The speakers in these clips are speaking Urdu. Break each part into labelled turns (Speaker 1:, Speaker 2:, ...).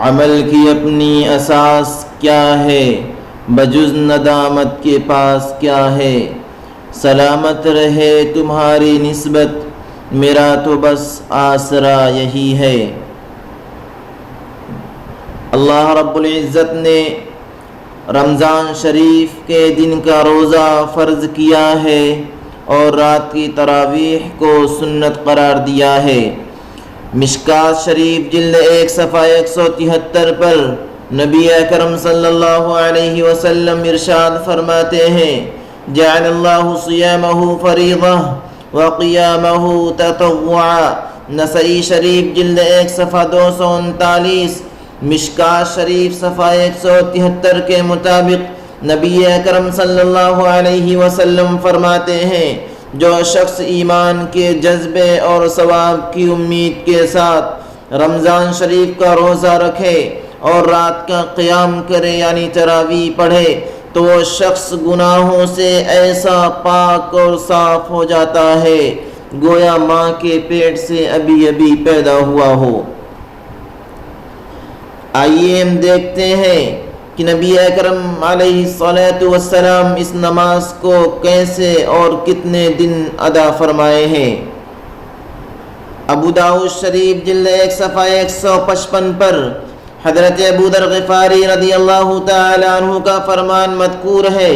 Speaker 1: عمل کی اپنی اساس کیا ہے، بجز ندامت کے پاس کیا ہے؟ سلامت رہے تمہاری نسبت، میرا تو بس آسرا یہی ہے۔ اللہ رب العزت نے رمضان شریف کے دن کا روزہ فرض کیا ہے اور رات کی تراویح کو سنت قرار دیا ہے۔ مشکات شریف جلد 1 صفحہ 173 پر نبی اکرم صلی اللہ علیہ وسلم ارشاد فرماتے ہیں: جعل اللہ صیامہ فریضہ وقیامہ تطوعا۔ نسائی شریف جلد 1 صفحہ 239، مشکات شریف صفحہ 173 کے مطابق نبی اکرم صلی اللہ علیہ وسلم فرماتے ہیں: جو شخص ایمان کے جذبے اور ثواب کی امید کے ساتھ رمضان شریف کا روزہ رکھے اور رات کا قیام کرے یعنی تراویح پڑھے تو وہ شخص گناہوں سے ایسا پاک اور صاف ہو جاتا ہے گویا ماں کے پیٹ سے ابھی ابھی پیدا ہوا ہو۔ آئیے ہم دیکھتے ہیں کہ نبی اکرم علیہ الصلاۃ والسلام اس نماز کو کیسے اور کتنے دن ادا فرمائے ہیں۔ ابو داؤد شریف جلد 1 صفحہ 155 پر حضرت ابو ذر غفاری رضی اللہ تعالی عنہ کا فرمان مذکور ہے: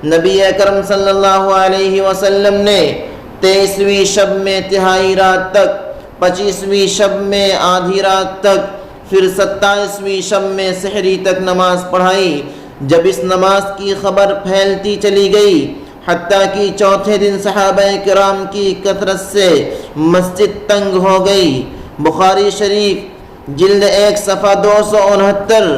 Speaker 1: نبی اکرم صلی اللہ علیہ وسلم نے 23ویں شب میں تہائی رات تک، 25ویں شب میں آدھی رات تک، پھر 27ویں شب میں سحری تک نماز پڑھائی۔ جب اس نماز کی خبر پھیلتی چلی گئی حتیٰ کہ چوتھے دن صحابہ کرام کی کثرت سے مسجد تنگ ہو گئی۔ بخاری شریف جلد 1 صفحہ 269،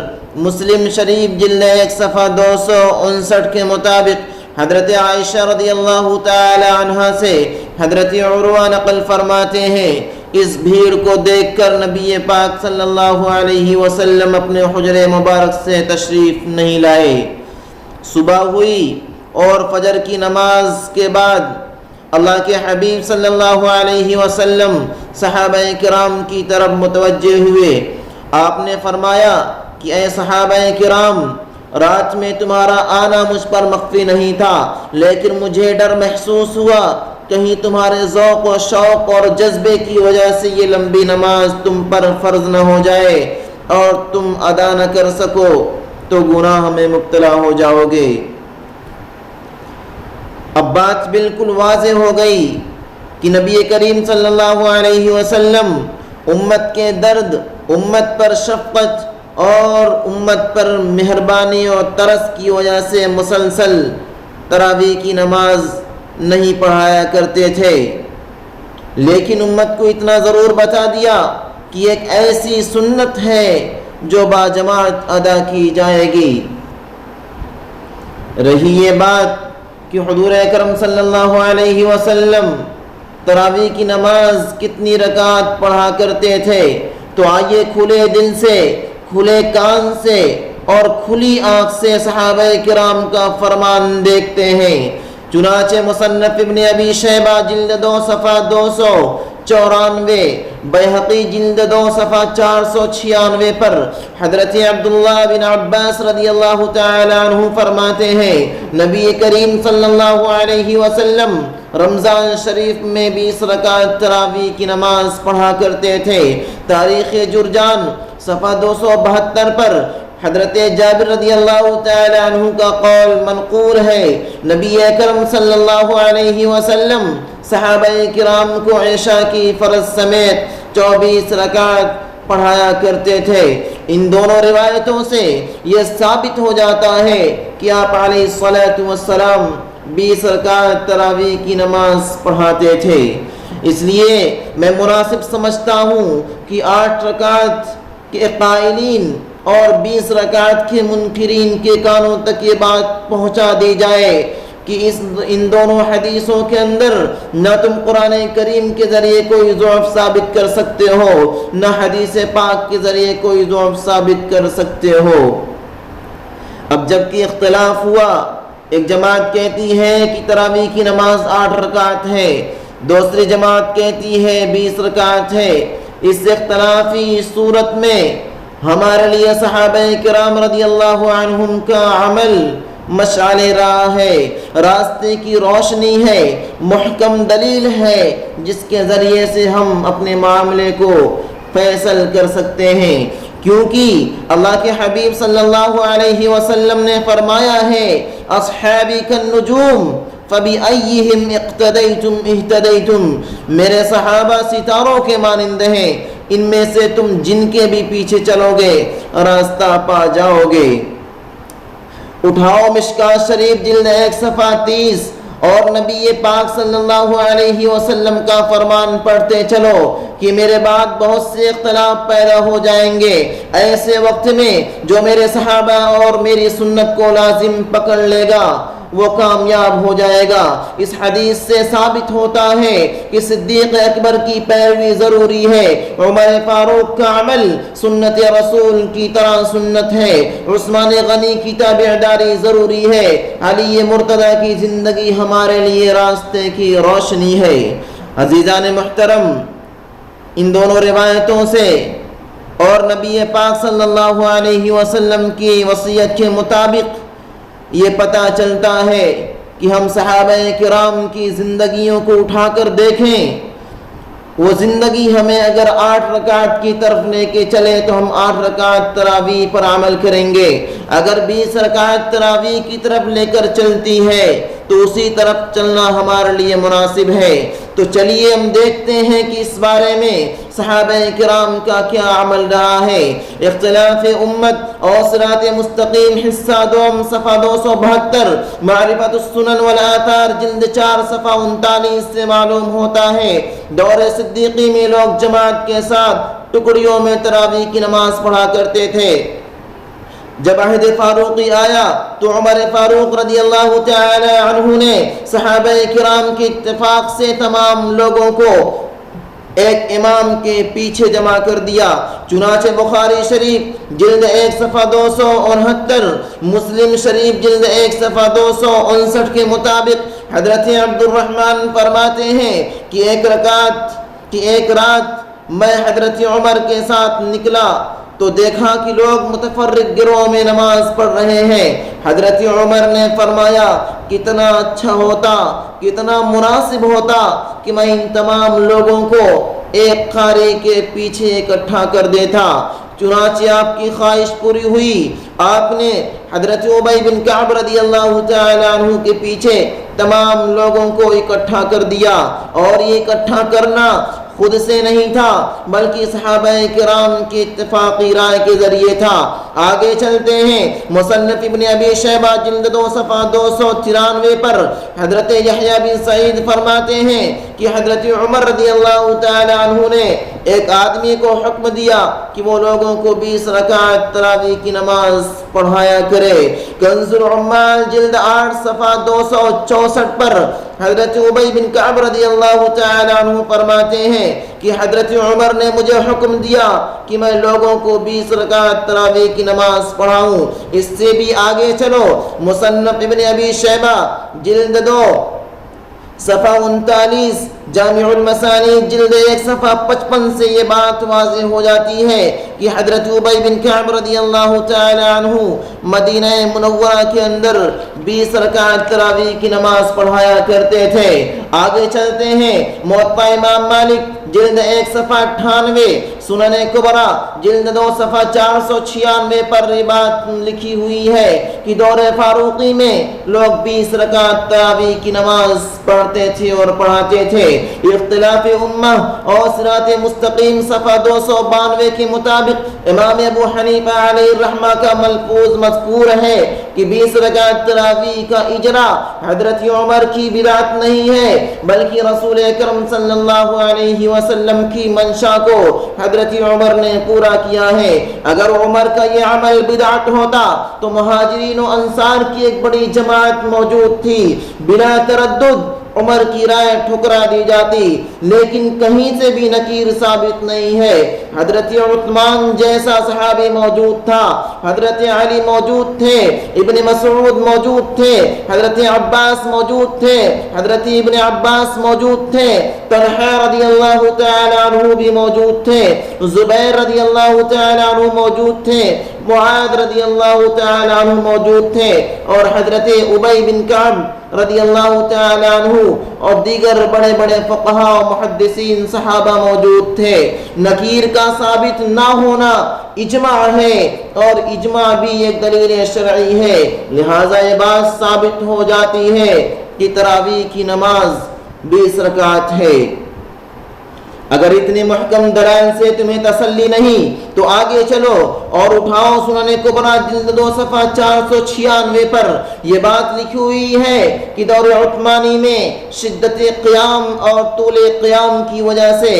Speaker 1: مسلم شریف جلد 1 صفحہ 259 کے مطابق حضرت عائشہ رضی اللہ تعالی عنہا سے حضرت عروہ نقل فرماتے ہیں: اس بھیڑ کو دیکھ کر نبی پاک صلی اللہ علیہ وسلم اپنے حجرے مبارک سے تشریف نہیں لائے۔ صبح ہوئی اور فجر کی نماز کے بعد اللہ کے حبیب صلی اللہ علیہ وسلم صحابہ کرام کی طرف متوجہ ہوئے۔ آپ نے فرمایا کہ اے صحابہ کرام، رات میں تمہارا آنا مجھ پر مخفی نہیں تھا، لیکن مجھے ڈر محسوس ہوا کہیں تمہارے ذوق و شوق اور جذبے کی وجہ سے یہ لمبی نماز تم پر فرض نہ ہو جائے اور تم ادا نہ کر سکو تو گناہ میں مبتلا ہو جاؤ گے۔ اب بات بالکل واضح ہو گئی کہ نبی کریم صلی اللہ علیہ وسلم امت کے درد، امت پر شفقت اور امت پر مہربانی اور ترس کی وجہ سے مسلسل تراویح کی نماز نہیں پڑھایا کرتے تھے، لیکن امت کو اتنا ضرور بتا دیا کہ ایک ایسی سنت ہے جو باجماعت ادا کی جائے گی۔ رہی یہ بات کہ حضور اکرم صلی اللہ علیہ وسلم تراویح کی نماز کتنی رکعت پڑھا کرتے تھے، تو آئیے کھلے دل سے، کھلے کان سے اور کھلی آنکھ سے صحابہ کرام کا فرمان دیکھتے ہیں۔ چنانچہ مصنف ابن ابی شیبہ جلد 2 صفحہ 294، بیہقی جلد 2 صفحہ 496 پر حضرت عبداللہ بن عباس رضی اللہ تعالی عنہ فرماتے ہیں: نبی کریم صلی اللہ علیہ وسلم رمضان شریف میں 20 رکعت تراویح کی نماز پڑھا کرتے تھے۔ تاریخ جرجان صفحہ 272 پر حضرت جابر رضی اللہ تعالی عنہ کا قول منقول ہے: نبی اکرم صلی اللہ علیہ وسلم صحابہ کرام کو عشاء کی فرض سمیت 24 رکعت پڑھایا کرتے تھے۔ ان دونوں روایتوں سے یہ ثابت ہو جاتا ہے کہ آپ علیہ الصلاۃ والسلام 20 رکعت تراویح کی نماز پڑھاتے تھے۔ اس لیے میں مناسب سمجھتا ہوں کہ 8 رکعت کے قائلین اور 20 رکعت کے منکرین کے کانوں تک یہ بات پہنچا دی جائے کہ ان دونوں حدیثوں کے اندر نہ تم قرآن کریم کے ذریعے کوئی ضعف ثابت کر سکتے ہو، نہ حدیث پاک کے ذریعے کوئی ضعف ثابت کر سکتے ہو۔ اب جب کہ اختلاف ہوا، ایک جماعت کہتی ہے کہ تراویح کی نماز 8 رکعت ہے، دوسری جماعت کہتی ہے 20 رکعت ہے۔ اس اختلافی صورت میں ہمارے لیے صحابہ کرام رضی اللہ عنہم کا عمل مشعل راہ ہے، راستے کی روشنی ہے، محکم دلیل ہے جس کے ذریعے سے ہم اپنے معاملے کو فیصل کر سکتے ہیں، کیونکہ اللہ کے حبیب صلی اللہ علیہ وسلم نے فرمایا ہے اصحابی کالنجوم فبأیہم اقتدیتم اہتدیتم، میرے صحابہ ستاروں کے مانند ہیں، ان میں سے تم جن کے بھی پیچھے چلو گے راستہ پا جاؤ گے۔ اٹھاؤ مشکوٰۃ شریف جلد 1 صفحہ 30 اور نبی پاک صلی اللہ علیہ وسلم کا فرمان پڑھتے چلو کہ میرے بعد بہت سے اختلاف پیدا ہو جائیں گے، ایسے وقت میں جو میرے صحابہ اور میری سنت کو لازم پکڑ لے گا وہ کامیاب ہو جائے گا۔ اس حدیث سے ثابت ہوتا ہے کہ صدیق اکبر کی پیروی ضروری ہے، عمر فاروق کا عمل سنت رسول کی طرح سنت ہے، عثمان غنی کی تابعداری ضروری ہے، علی مرتضی کی زندگی ہمارے لیے راستے کی روشنی ہے۔ عزیزان محترم، ان دونوں روایتوں سے اور نبی پاک صلی اللہ علیہ وسلم کی وصیت کے مطابق یہ پتہ چلتا ہے کہ ہم صحابہ کرام کی زندگیوں کو اٹھا کر دیکھیں، وہ زندگی ہمیں اگر 8 رکعت کی طرف لے کے چلے تو ہم 8 رکعت تراویح پر عمل کریں گے، اگر 20 رکعت تراویح کی طرف لے کر چلتی ہے تو اسی طرف چلنا ہمارے لیے مناسب ہے۔ تو چلیے ہم دیکھتے ہیں کہ اس بارے میں صحابہ کرام کا کیا عمل رہا ہے۔ اختلاف امت اور صراط مستقیم حصہ 2 صفحہ 272، معرفت السنن والآثار جلد 4 صفحہ 39 سے معلوم ہوتا ہے دور صدیقی میں لوگ جماعت کے ساتھ ٹکڑیوں میں تراویح کی نماز پڑھا کرتے تھے۔ جب عہد فاروقی آیا تو عمر فاروق رضی اللہ تعالی عنہ نے صحابہ کرام کے اتفاق سے تمام لوگوں کو ایک امام کے پیچھے جمع کر دیا۔ چنانچہ بخاری شریف جلد 1 صفحہ 269، مسلم شریف جلد 1 صفحہ 259 کے مطابق حضرت عبد الرحمن فرماتے ہیں کہ ایک رات میں حضرت عمر کے ساتھ نکلا تو دیکھا کہ لوگ متفرق گروہوں میں نماز پڑھ رہے ہیں۔ حضرت عمر نے فرمایا کتنا اچھا ہوتا، کتنا مناسب ہوتا کہ میں ان تمام لوگوں کو ایک قاری کے پیچھے اکٹھا کر دیتا۔ چنانچہ آپ کی خواہش پوری ہوئی، آپ نے حضرت ابی بن کعب رضی اللہ تعالی عنہ کے پیچھے تمام لوگوں کو اکٹھا کر دیا، اور یہ اکٹھا کرنا خود سے نہیں تھا بلکہ صحابہ کرام کی اتفاقی رائے کے ذریعے تھا۔ آگے چلتے ہیں، مصنف ابن ابی شیبہ جلد 2 صفحہ 293 پر حضرت یحییٰ بن سعید فرماتے ہیں کہ حضرت عمر رضی اللہ تعالی عنہ نے ایک آدمی کو حکم دیا کہ وہ لوگوں کو 20 رکعت تراویح کی نماز پڑھایا کرے۔ کنز العمال جلد 8 صفحہ 264 پر حضرت ابی بن کعب رضی اللہ تعالی عنہ فرماتے ہیں کہ حضرت عمر نے مجھے حکم دیا کہ میں لوگوں کو 20 رکعت تراویح کی نماز پڑھاؤں۔ اس سے بھی آگے چلو، مصنف ابن ابی شیبہ جلد 2 صفحہ 39، جامع المسانید جلد 1 صفحہ 55 سے یہ بات واضح ہو جاتی ہے کہ حضرت ابی بن کعب رضی اللہ تعالی عنہ مدینہ منورہ کے اندر 20 رکعت تراویح کی نماز پڑھایا کرتے تھے۔ آگے چلتے ہیں، موطا امام مالک جلد 1 صفحہ 98، سنن کبریٰ جلد 2 صفحہ 496 پر یہ بات لکھی ہوئی ہے کہ دور فاروقی میں لوگ 20 رکعت تراویح کی نماز پڑھتے تھے اور پڑھاتے تھے۔ اختلاف امہ اور صراط مستقیم صفحہ 292 کے مطابق امام ابو حنیفہ علیہ الرحمہ کا ملفوظ مذکور ہے کہ 20 رکعت تراویح کا اجرا حضرت عمر کی بدعت نہیں ہے بلکہ رسول اکرم صلی اللہ علیہ وسلم کی منشا کو حضرت عمر نے پورا کیا ہے۔ اگر عمر کا یہ عمل بدعت ہوتا تو مہاجرین و انصار کی ایک بڑی جماعت موجود تھی، بلا تردد عمر کی رائے ٹھکرا دی جاتی، لیکن کہیں سے بھی نکیر ثابت نہیں ہے۔ حضرت عثمان جیسا صحابی موجود تھا، حضرت علی موجود تھے، ابن مسعود موجود تھے، حضرت عباس موجود تھے، حضرت ابن عباس موجود تھے، طلحہ رضی اللہ تعالی عنہ بھی موجود تھے، زبیر رضی اللہ تعالی عنہ موجود تھے، معاذ رضی اللہ تعالی عنہ موجود تھے، اور حضرت ابی بن کعب رضی اللہ تعالی عنہ اور دیگر بڑے بڑے فقہاء و محدثین صحابہ موجود تھے۔ نکیر کا ثابت نہ ہونا اجماع ہے، اور اجماع بھی ایک دلیل شرعی ہے، لہٰذا یہ بات ثابت ہو جاتی ہے کہ تراویح کی نماز 20 رکعت ہے۔ اگر اتنے محکم دلائل سے تمہیں تسلی نہیں تو آگے چلو اور اٹھاؤ سنن کبریٰ جلد 2 صفحہ 496 پر یہ بات لکھی ہوئی ہے کہ دور عثمانی میں شدت قیام اور طول قیام کی وجہ سے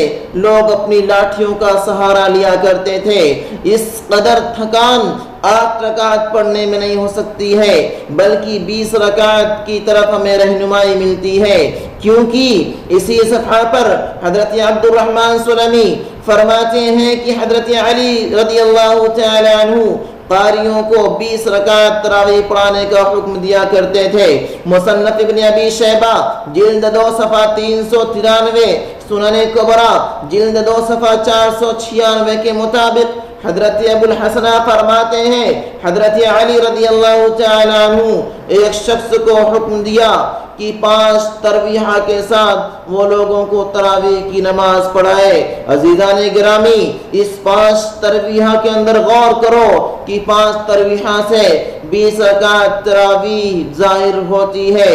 Speaker 1: لوگ اپنی لاٹھیوں کا سہارا لیا کرتے تھے۔ اس قدر تھکان 8 رکعت پڑھنے میں نہیں ہو سکتی ہے، بلکہ 20 رکعت کی طرف ہمیں رہنمائی ملتی ہے، کیونکہ اسی صفحہ پر حضرت عبد الرحمن سلمی فرماتے ہیں کہ حضرت علی رضی اللہ تعالی عنہ قاریوں کو 20 رکعت تراویح پڑھانے کا حکم دیا کرتے تھے۔ مصنف ابن ابی شیبہ جلد 2 صفحہ 393، سنن کبریٰ جلد 2 صفحہ 496 کے مطابق حضرت ابو الحسنہ فرماتے ہیں حضرت علی رضی اللہ تعالی عنہ ایک شخص کو حکم دیا کہ 5 تراویح کے ساتھ وہ لوگوں کو تراویح کی نماز پڑھائے۔ عزیزان گرامی، اس 5 تراویح کے اندر غور کرو کہ 5 تراویح سے 20 رکعت تراویح ظاہر ہوتی ہے۔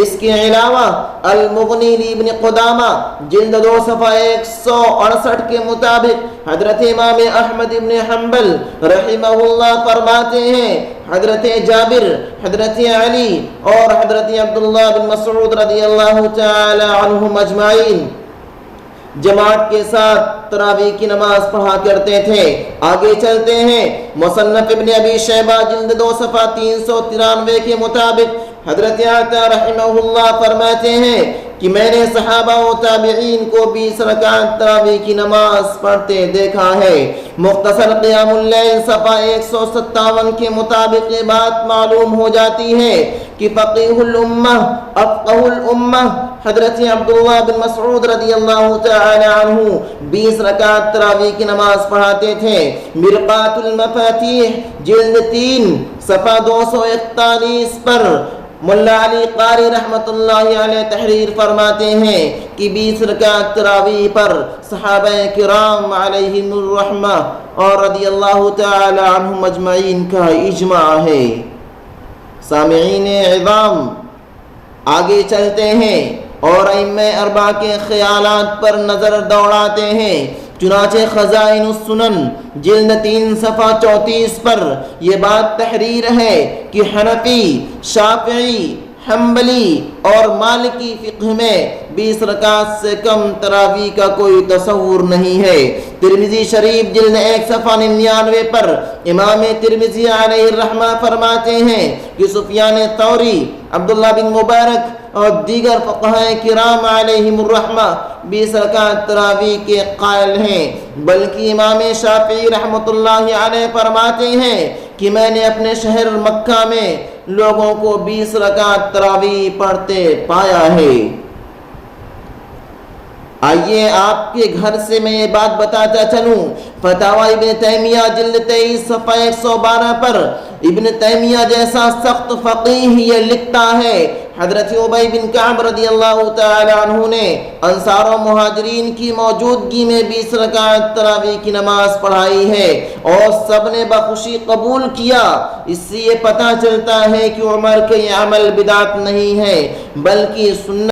Speaker 1: اس کے علاوہ المغنی ابن قدامہ جلد 2 صفحہ 168 کے مطابق حضرت امام احمد ابن حنبل رحمہ اللہ فرماتے ہیں حضرت جابر، حضرت علی اور حضرت عبداللہ بن مسعود رضی اللہ تعالی عنہم اجمعین جماعت کے ساتھ تراویح کی نماز پڑھا کرتے تھے۔ آگے چلتے ہیں، مصنف ابن ابی شیبہ جلد 2 صفحہ 393 کے مطابق حضرت عطا رحمہ اللہ فرماتے ہیں کہ میں نے صحابہ و تابعین کو 20 رکعت تراویح کی نماز پڑھتے دیکھا ہے۔ مختصر قیام اللیل صفحہ 157 کے مطابق یہ بات معلوم ہو جاتی ہے کہ فقیہ الامہ افقہ الامہ حضرت عبداللہ بن مسعود رضی اللہ تعالی عنہ 20 رکعت تراویح کی نماز پڑھاتے تھے۔ مرقات المفاتیح جلد 3 صفحہ 241 پر ملا علی قاری رحمت اللہ علیہ تحریر فرماتے ہیں کہ 20 رکعت تراویح پر صحابہ کرام علیہم الرحمہ اور رضی اللہ تعالی عنہم اجمعین کا اجماع ہے۔ سامعین عظام، آگے چلتے ہیں اور ائمہ اربعہ کے خیالات پر نظر دوڑاتے ہیں۔ چنانچہ خزائن السنن جلد 3 صفحہ 34 پر یہ بات تحریر ہے کہ حنفی، شافعی، حنبلی اور مالکی فقہ میں 20 رکعت سے کم تراویح کا کوئی تصور نہیں ہے۔ ترمذی شریف جلد 1 صفحہ 99 پر امام ترمذی علیہ الرحمہ فرماتے ہیں کہ سفیان ثوری، عبداللہ بن مبارک اور دیگر فقہاء کرام علیہم الرحمہ 20 رکعت تراویح کے قائل ہیں، بلکہ امام شافعی رحمۃ اللہ علیہ فرماتے ہیں کہ میں نے اپنے شہر مکہ میں لوگوں کو 20 رکعت تراویح پڑھتے پایا ہے۔ آئیے آپ کے گھر سے میں یہ بات بتاتا چلوں۔ فتاوی ابن تیمیہ جلد 23 صفحہ 112 پر ابن تیمیہ جیسا سخت فقیہ یہ لکھتا ہے حضرت ابی بن کعب رضی اللہ تعالی عنہ نے انصار و مہاجرین کی موجودگی میں 20 رکعت تراویح کی نماز پڑھائی ہے اور سب نے بخوشی قبول کیا۔ اس سے یہ پتہ چلتا ہے کہ عمر کے یہ عمل بدعت نہیں ہے بلکہ سنت